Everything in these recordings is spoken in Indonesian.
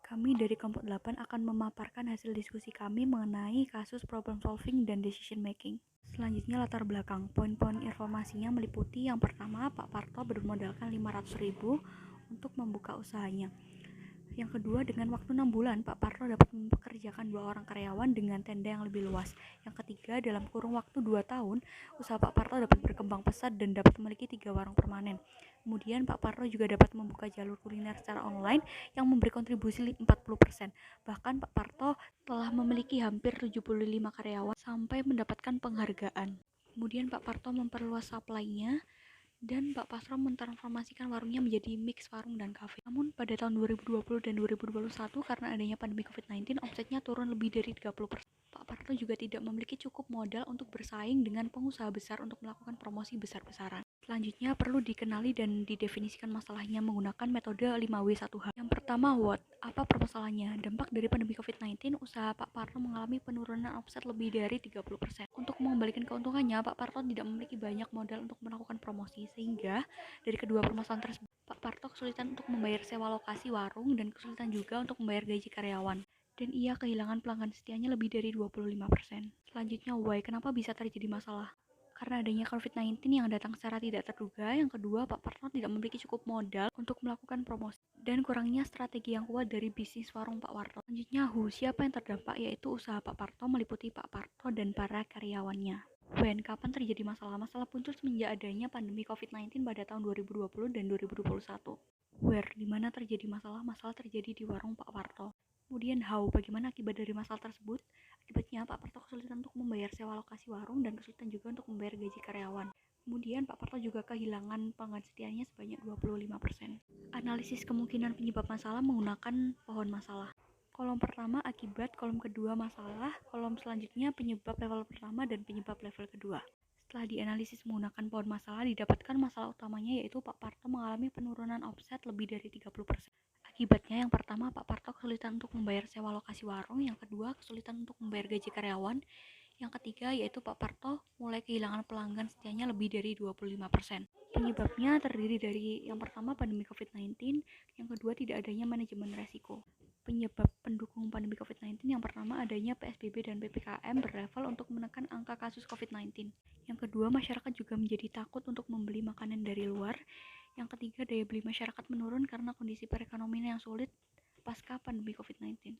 Kami dari kelompok 8 akan memaparkan hasil diskusi kami mengenai kasus problem solving dan decision making. Selanjutnya latar belakang. Poin-poin informasinya meliputi yang pertama, Pak Parto bermodalkan 500.000 untuk membuka usahanya. Yang kedua, dengan waktu 6 bulan, Pak Parto dapat mempekerjakan 2 orang karyawan dengan tenda yang lebih luas. Yang ketiga, dalam kurun waktu 2 tahun, usaha Pak Parto dapat berkembang pesat dan dapat memiliki 3 warung permanen. Kemudian, Pak Parto juga dapat membuka jalur kuliner secara online yang memberi kontribusi 40%. Bahkan, Pak Parto telah memiliki hampir 75 karyawan sampai mendapatkan penghargaan. Kemudian, Pak Parto memperluas supply-nya dan Pak Pasro mentransformasikan warungnya menjadi mix warung dan kafe. Namun pada tahun 2020 dan 2021 karena adanya pandemi COVID-19, omsetnya turun lebih dari 30%. Pak Parto juga tidak memiliki cukup modal untuk bersaing dengan pengusaha besar untuk melakukan promosi besar-besaran. Selanjutnya perlu dikenali dan didefinisikan masalahnya menggunakan metode 5W1H. Yang pertama, what? Apa permasalahannya? Dampak dari pandemi COVID-19, usaha Pak Parto mengalami penurunan omset lebih dari 30%. Untuk mengembalikan keuntungannya, Pak Parto tidak memiliki banyak modal untuk melakukan promosi, sehingga dari kedua permasalahan tersebut, Pak Parto kesulitan untuk membayar sewa lokasi warung dan kesulitan juga untuk membayar gaji karyawan. Dan ia kehilangan pelanggan setianya lebih dari 25%. Selanjutnya, why? Kenapa bisa terjadi masalah? Karena adanya COVID-19 yang datang secara tidak terduga. Yang kedua, Pak Parto tidak memiliki cukup modal untuk melakukan promosi dan kurangnya strategi yang kuat dari bisnis warung Pak Parto. Selanjutnya, who? Siapa yang terdampak? Yaitu usaha Pak Parto meliputi Pak Parto dan para karyawannya. When? Kapan terjadi masalah? Masalah muncul semenjak adanya pandemi COVID-19 pada tahun 2020 dan 2021. Where? Di mana terjadi masalah? Masalah terjadi di warung Pak Parto. Kemudian how? Bagaimana akibat dari masalah tersebut? Akibatnya Pak Parto kesulitan untuk membayar sewa lokasi warung dan kesulitan juga untuk membayar gaji karyawan. Kemudian Pak Parto juga kehilangan pelanggan setianya sebanyak 25%. Analisis kemungkinan penyebab masalah menggunakan pohon masalah. Kolom pertama akibat, kolom kedua masalah, kolom selanjutnya penyebab level pertama dan penyebab level kedua. Setelah dianalisis menggunakan pohon masalah, didapatkan masalah utamanya yaitu Pak Parto mengalami penurunan omset lebih dari 30%. Akibatnya yang pertama, Pak Parto kesulitan untuk membayar sewa lokasi warung, yang kedua kesulitan untuk membayar gaji karyawan, yang ketiga yaitu Pak Parto mulai kehilangan pelanggan setianya lebih dari 25%. Penyebabnya terdiri dari yang pertama pandemi COVID-19, yang kedua tidak adanya manajemen resiko. Penyebab pendukung pandemi COVID-19 yang pertama adanya PSBB dan PPKM berlevel untuk menekan angka kasus COVID-19. Yang kedua, masyarakat juga menjadi takut untuk membeli makanan dari luar. Yang ketiga, daya beli masyarakat menurun karena kondisi perekonomian yang sulit pasca pandemi COVID-19.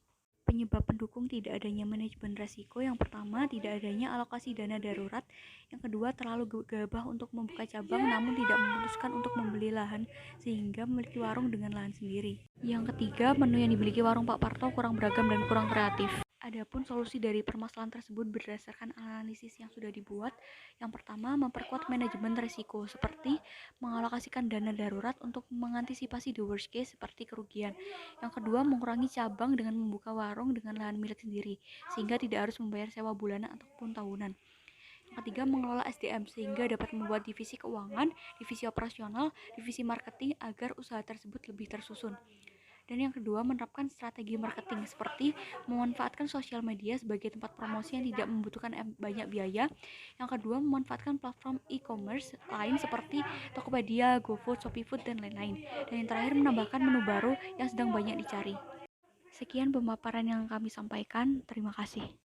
Penyebab pendukung tidak adanya manajemen resiko, yang pertama tidak adanya alokasi dana darurat, yang kedua terlalu gegabah untuk membuka cabang namun tidak memutuskan untuk membeli lahan sehingga memiliki warung dengan lahan sendiri. Yang ketiga, menu yang dimiliki warung Pak Parto kurang beragam dan kurang kreatif. Adapun solusi dari permasalahan tersebut berdasarkan analisis yang sudah dibuat. Yang pertama, memperkuat manajemen risiko seperti mengalokasikan dana darurat untuk mengantisipasi the worst case seperti kerugian. Yang kedua, mengurangi cabang dengan membuka warung dengan lahan milik sendiri sehingga tidak harus membayar sewa bulanan ataupun tahunan. Yang ketiga, mengelola SDM sehingga dapat membuat divisi keuangan, divisi operasional, divisi marketing agar usaha tersebut lebih tersusun. Dan yang kedua, menerapkan strategi marketing seperti memanfaatkan sosial media sebagai tempat promosi yang tidak membutuhkan banyak biaya. Yang kedua, memanfaatkan platform e-commerce lain seperti Tokopedia, GoFood, ShopeeFood, dan lain-lain. Dan yang terakhir, menambahkan menu baru yang sedang banyak dicari. Sekian pemaparan yang kami sampaikan. Terima kasih.